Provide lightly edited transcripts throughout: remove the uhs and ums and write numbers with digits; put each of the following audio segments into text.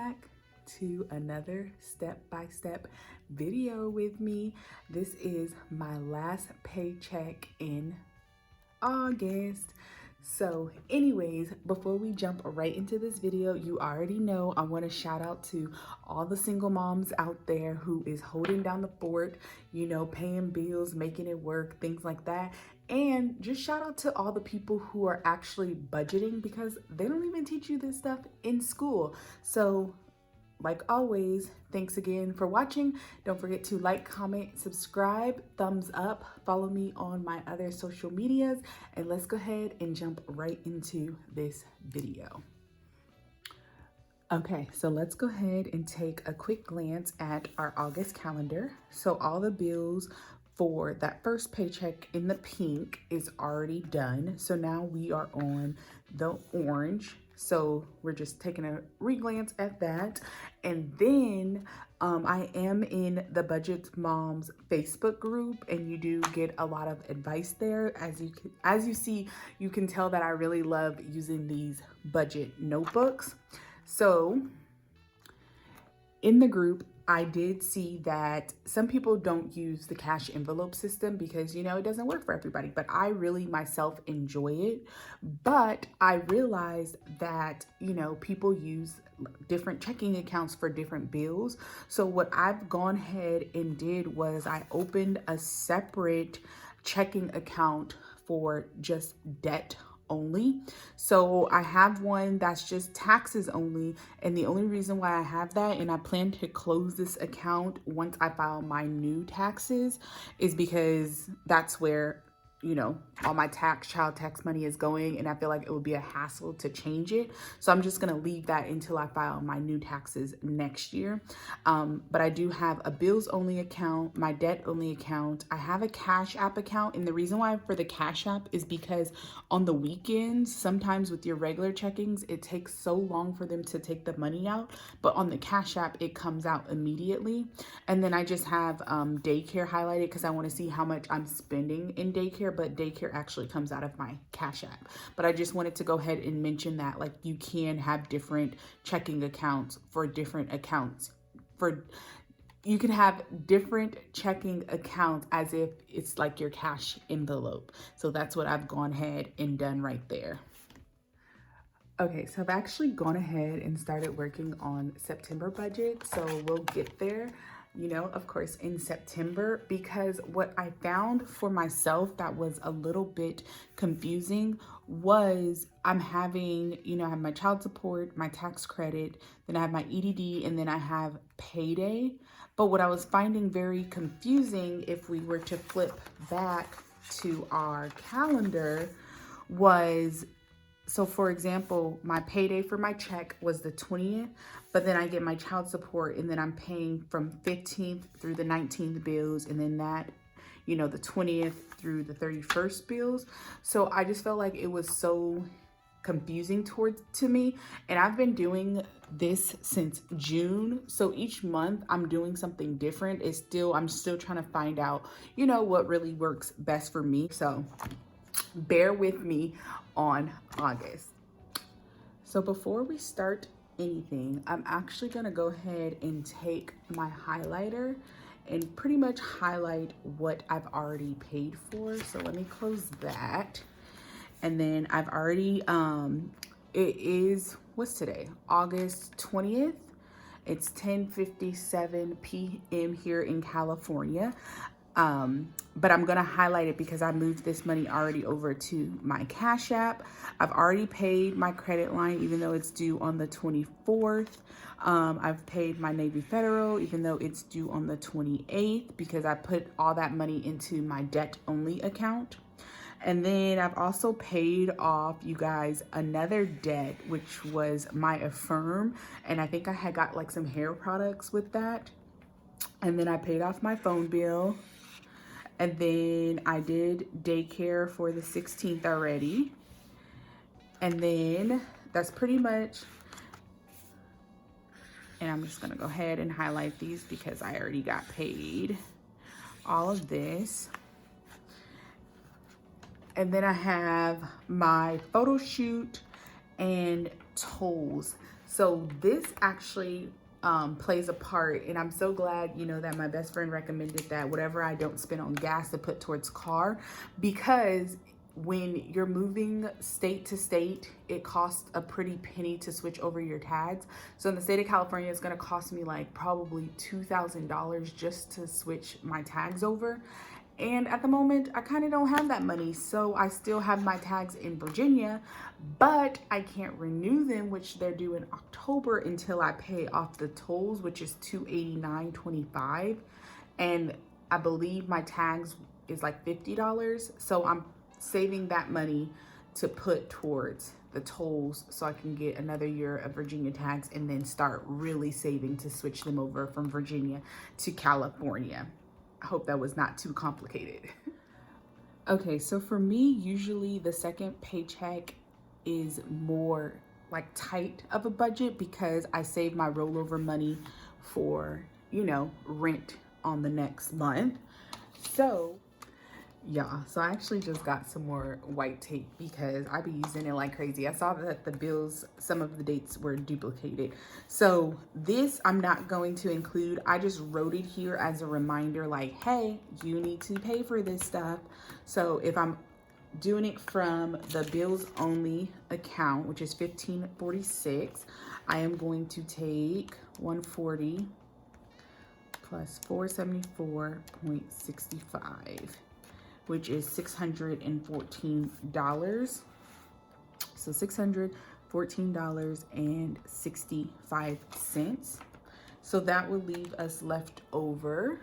back to another step-by-step video with me. This is my last paycheck in August. So anyways, before we jump right into this video, you already know I want to shout out to all the single moms out there who is holding down the fort, you know, paying bills, making it work, things like that. And just shout out to all the people who are actually budgeting, because they don't even teach you this stuff in school. So like always, thanks again for watching. Don't forget to like, comment, subscribe, thumbs up, follow me on my other social medias, and let's go ahead and jump right into this video. Okay, so let's go ahead and take a quick glance at our August calendar. So all the bills for that first paycheck in the pink is already done. So now we are on the orange. So we're just taking a re-glance at that. And then I am in the Budget Moms Facebook group, and you do get a lot of advice there. As you see, you can tell that I really love using these budget notebooks. So in the group, I did see that some people don't use the cash envelope system because, you know, it doesn't work for everybody, but I really myself enjoy it. But I realized that, you know, people use different checking accounts for different bills. So what I've gone ahead and did was I opened a separate checking account for just debt only. So I have one that's just taxes only, and the only reason why I have that, and I plan to close this account once I file my new taxes, is because that's where, you know, all my child tax money is going, and I feel like it would be a hassle to change it. So I'm just gonna leave that until I file my new taxes next year. But I do have a bills only account, my debt only account. I have a Cash App account, and the reason why for the Cash App is because on the weekends, sometimes with your regular checkings, it takes so long for them to take the money out, but on the Cash App, it comes out immediately. And then I just have daycare highlighted because I wanna see how much I'm spending in daycare, but daycare actually comes out of my Cash App. But I just wanted to go ahead and mention that, like, you can have different checking accounts for different accounts. You can have different checking accounts as if it's like your cash envelope. So that's what I've gone ahead and done right there. Okay, so I've actually gone ahead and started working on September budget. So we'll get there, you know, of course, in September, because what I found for myself that was a little bit confusing was I'm having, you know, I have my child support, my tax credit, then I have my EDD, and then I have payday. But what I was finding very confusing, if we were to flip back to our calendar, was, so for example, my payday for my check was the 20th, but then I get my child support, and then I'm paying from 15th through the 19th bills, and then that, you know, the 20th through the 31st bills. So I just felt like it was so confusing to me, and I've been doing this since June. So each month I'm doing something different. I'm still trying to find out, you know, what really works best for me. So bear with me on August. So before we start anything, I'm actually gonna go ahead and take my highlighter and pretty much highlight what I've already paid for. So let me close that. And then I've already, it is, what's today? August 20th. It's 10:57 p.m. here in California. But I'm gonna highlight it because I moved this money already over to my Cash App. I've already paid my credit line, even though it's due on the 24th. I've paid my Navy Federal, even though it's due on the 28th, because I put all that money into my debt only account. And then I've also paid off, you guys, another debt, which was my Affirm. And I think I had got like some hair products with that. And then I paid off my phone bill. And then I did daycare for the 16th already. And then that's pretty much, and I'm just gonna go ahead and highlight these because I already got paid all of this. And then I have my photo shoot and tolls. So this actually plays a part, and I'm so glad, you know, that my best friend recommended that whatever I don't spend on gas to put towards car, because when you're moving state to state, it costs a pretty penny to switch over your tags. So in the state of California, it's gonna cost me like probably $2,000 just to switch my tags over. And at the moment, I kind of don't have that money. So I still have my tags in Virginia, but I can't renew them, which they're due in October, until I pay off the tolls, which is $289.25. And I believe my tags is like $50. So I'm saving that money to put towards the tolls so I can get another year of Virginia tags and then start really saving to switch them over from Virginia to California. I hope that was not too complicated. Okay, so for me, usually the second paycheck is more like tight of a budget because I save my rollover money for, you know, rent on the next month. So yeah, so I actually just got some more white tape because I be using it like crazy. I saw that the bills, some of the dates were duplicated. So this I'm not going to include. I just wrote it here as a reminder, like, hey, you need to pay for this stuff. So if I'm doing it from the bills only account, which is 1546, I am going to take 140 plus 474.65. which is $614. So $614.65. So that will leave us left over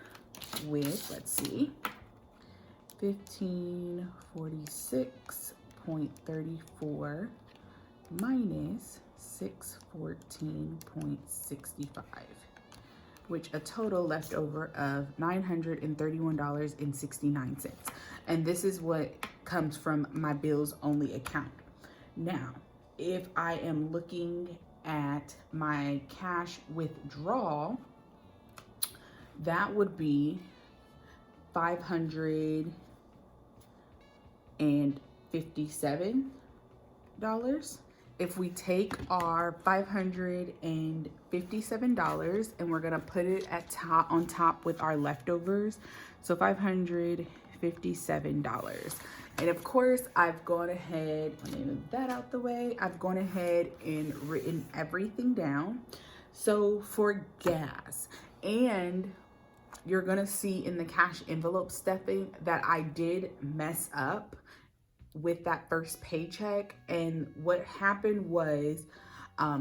with, let's see, 1546.34 minus 614.65, which a total left over of $931.69. And this is what comes from my bills only account. Now, if I am looking at my cash withdrawal, that would be $557. If we take our $557 and we're gonna put it on top with our leftovers, so $557. And of course, I've gone ahead, let me move that out the way. I've gone ahead and written everything down. So for gas, and you're gonna see in the cash envelope stuffing that I did mess up with that first paycheck. And what happened was,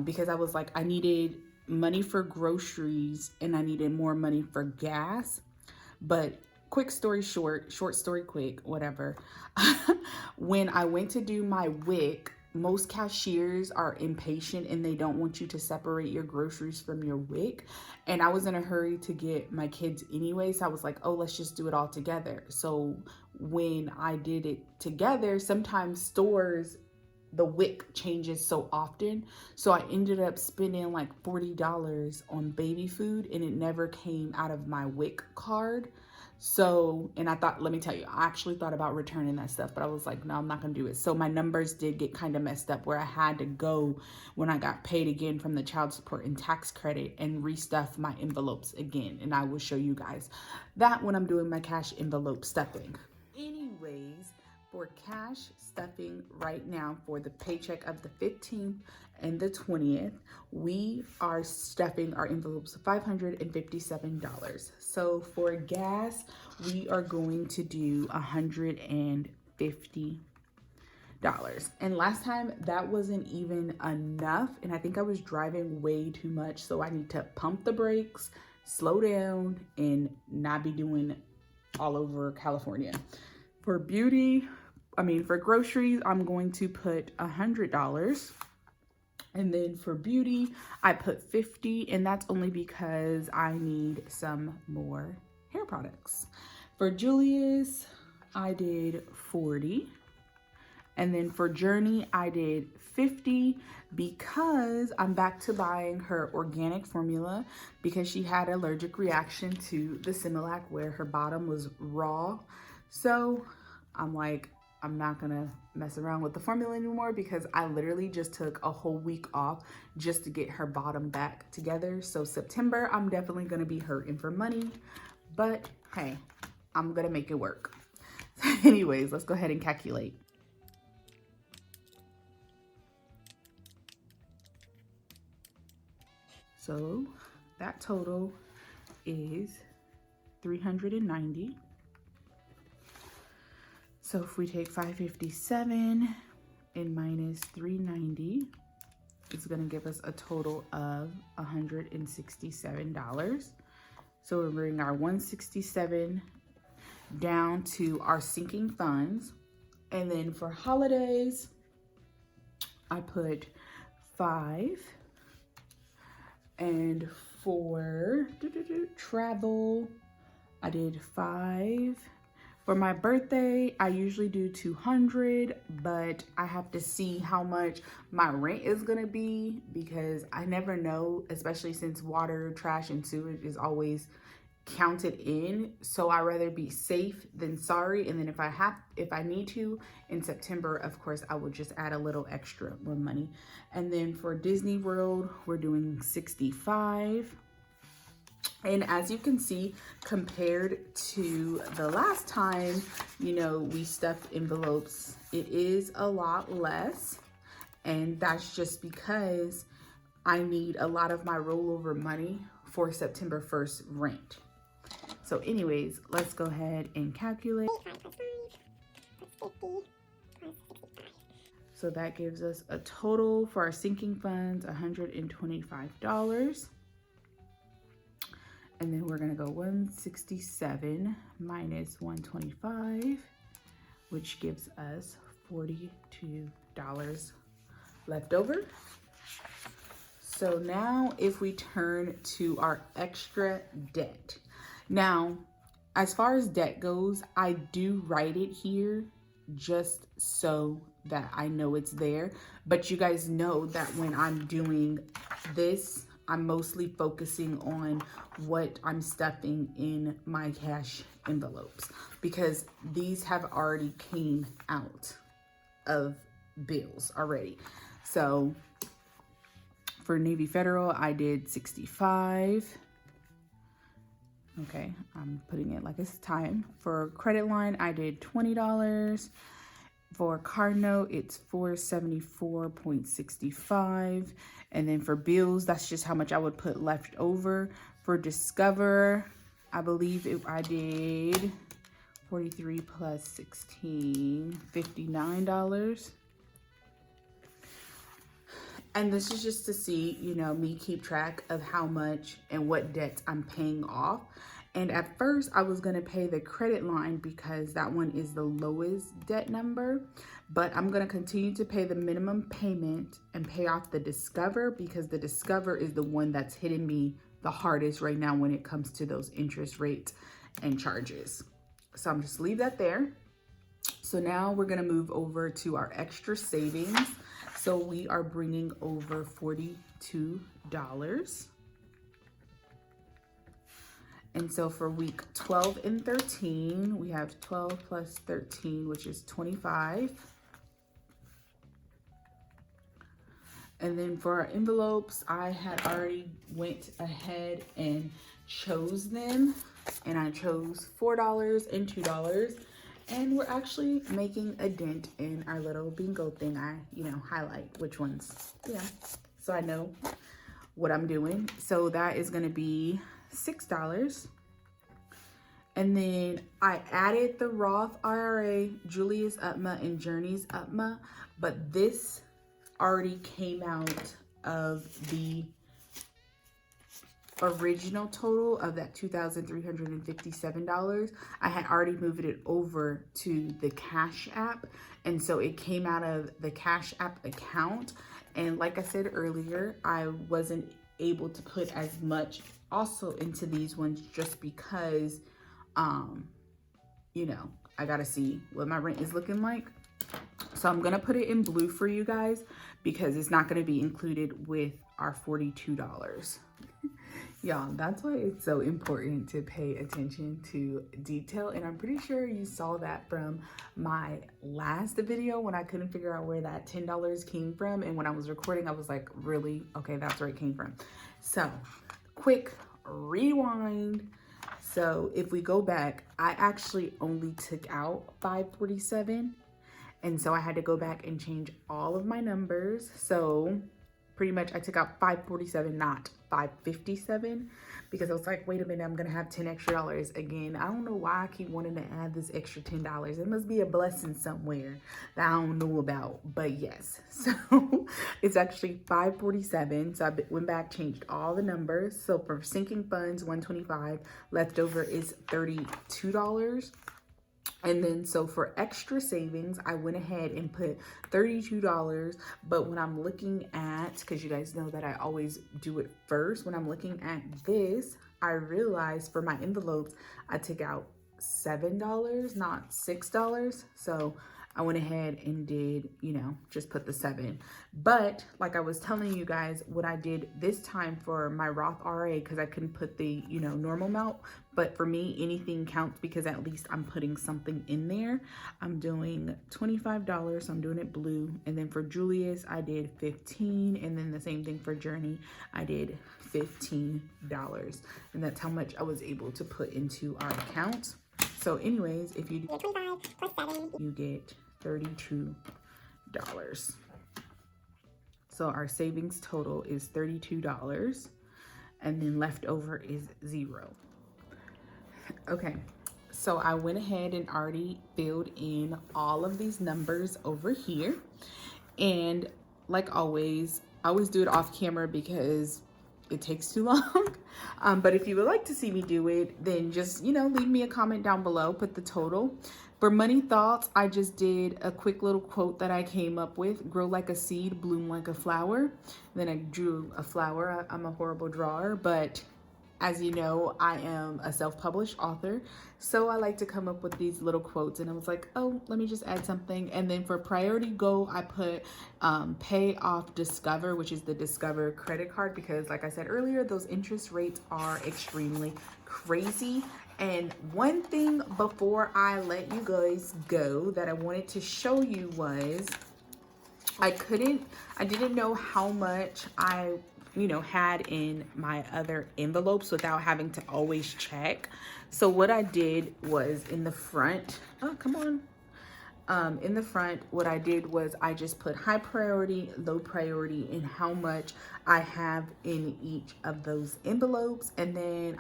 because I was like, I needed money for groceries and I needed more money for gas. But quick story short, short story quick, whatever. When I went to do my WIC, most cashiers are impatient and they don't want you to separate your groceries from your WIC. And I was in a hurry to get my kids anyway. So I was like, oh, let's just do it all together. So when I did it together, sometimes stores, the WIC changes so often. So I ended up spending like $40 on baby food and it never came out of my WIC card. So, and I thought, let me tell you, I actually thought about returning that stuff, but I was like, no, I'm not gonna do it. So my numbers did get kind of messed up where I had to go when I got paid again from the child support and tax credit and restuff my envelopes again. And I will show you guys that when I'm doing my cash envelope stuffing. Anyways, for cash stuffing right now for the paycheck of the 15th and the 20th, we are stuffing our envelopes $557. So for gas, we are going to do $150. And last time that wasn't even enough. And I think I was driving way too much. So I need to pump the brakes, slow down, and not be doing all over California. For for groceries, I'm going to put $100. And then for beauty, I put $50, and that's only because I need some more hair products. For Julius, I did $40. And then for Journey, I did $50 because I'm back to buying her organic formula because she had an allergic reaction to the Similac where her bottom was raw. So I'm like, I'm not gonna mess around with the formula anymore because I literally just took a whole week off just to get her bottom back together. So September, I'm definitely gonna be hurting for money, but hey, I'm gonna make it work. Anyways, let's go ahead and calculate. So that total is 390. So if we take 557 and minus 390, it's gonna give us a total of $167. So we're bringing our 167 down to our sinking funds. And then for holidays, I put 5. And for travel, I did 5. For my birthday, I usually do 200, but I have to see how much my rent is gonna be because I never know, especially since water, trash, and sewage is always counted in. So I rather be safe than sorry. And then if I need to in September, of course, I would just add a little extra more money. And then for Disney World, we're doing 65. And as you can see, compared to the last time, you know, we stuffed envelopes, it is a lot less. And that's just because I need a lot of my rollover money for September 1st rent. So anyways, let's go ahead and calculate. So that gives us a total for our sinking funds, $125. And then we're gonna go 167 minus 125, which gives us $42 left over. So now if we turn to our extra debt. Now, as far as debt goes, I do write it here just so that I know it's there. But you guys know that when I'm doing this, I'm mostly focusing on what I'm stuffing in my cash envelopes because these have already came out of bills already. So for Navy Federal, I did 65. Okay, I'm putting it like it's time. For credit line, I did $20. For card note, it's $474.65. And then for bills, that's just how much I would put left over. For Discover, I believe I did 43 plus 16, $59. And this is just to see, you know, me keep track of how much and what debts I'm paying off. And at first I was gonna pay the credit line because that one is the lowest debt number, but I'm gonna continue to pay the minimum payment and pay off the Discover because the Discover is the one that's hitting me the hardest right now when it comes to those interest rates and charges. So I'm just leave that there. So now we're gonna move over to our extra savings. So we are bringing over $42. And so for week 12 and 13, we have 12 plus 13, which is 25. And then for our envelopes, I had already went ahead and chose them. And I chose $4 and $2. And we're actually making a dent in our little bingo thing. I, highlight which ones, so I know what I'm doing. So that is gonna be $6. And then I added the Roth IRA, Julius UPMA, and Journey's UPMA, but this already came out of the original total of that $2,357. I had already moved it over to the Cash App, and so it came out of the Cash App account. And like I said earlier, I wasn't able to put as much also into these ones just because I gotta see what my rent is looking like. So I'm gonna put it in blue for you guys because it's not gonna be included with our $42. Y'all, that's why it's so important to pay attention to detail. And I'm pretty sure you saw that from my last video when I couldn't figure out where that $10 came from. And when I was recording, I was like, really? Okay, that's where it came from. So, quick rewind. So if we go back, I actually only took out 547. And so I had to go back and change all of my numbers. So pretty much I took out 547, not 557, because I was like, wait a minute, I'm gonna have 10 extra dollars again. I don't know why I keep wanting to add this extra $10. It must be a blessing somewhere that I don't know about, but yes. So it's actually 547. So I went back, changed all the numbers. So for sinking funds, 125, leftover is $32. And then so for extra savings, I went ahead and put $32. But when I'm looking at, because you guys know that I always do it first, when I'm looking at this, I realized for my envelopes, I took out $7, not $6. So I went ahead and did, you know, just put the 7. But like I was telling you guys, what I did this time for my Roth RA, because I couldn't put the, you know, normal amount, but for me, anything counts because at least I'm putting something in there. I'm doing $25, so I'm doing it blue. And then for Julius, I did 15. And then the same thing for Journey, I did $15. And that's how much I was able to put into our account. So anyways, if you do 25 plus 7, you get $32. So our savings total is $32, and then leftover is 0. Okay, so I went ahead and already filled in all of these numbers over here. And like always, I always do it off camera because it takes too long. But if you would like to see me do it, then just, you know, leave me a comment down below, put the total. For money thoughts, I just did a quick little quote that I came up with: grow like a seed, bloom like a flower. Then I drew a flower. I'm a horrible drawer, but as you know, I am a self-published author, so I like to come up with these little quotes, and I was like, oh, let me just add something. And then for priority goal, I put pay off Discover, which is the Discover credit card, because like I said earlier, those interest rates are extremely crazy. And one thing before I let you guys go that I wanted to show you was I didn't know how much I had in my other envelopes without having to always check. So what I did was in the front, in the front, what I did was I just put high priority, low priority, and how much I have in each of those envelopes. And then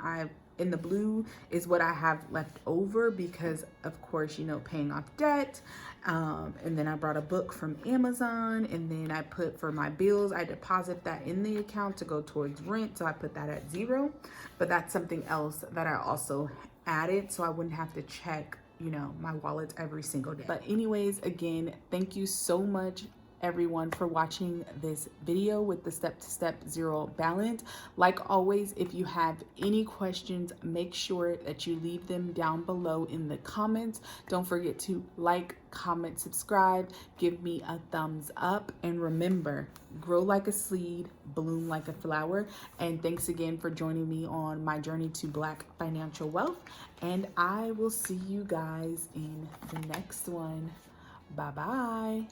in the blue is what I have left over because, of course, you know, paying off debt. And then I brought a book from Amazon, and then I put for my bills, I deposit that in the account to go towards rent. So I put that at 0, but that's something else that I also added so I wouldn't have to check, you know, my wallet every single day. But anyways, again, thank you so much everyone for watching this video with the step-to-step zero balance. Like always, if you have any questions, make sure that you leave them down below in the comments. Don't forget to like, comment, subscribe, give me a thumbs up, and remember, grow like a seed, bloom like a flower. And thanks again for joining me on my journey to Black financial wealth, and I will see you guys in the next one. Bye bye.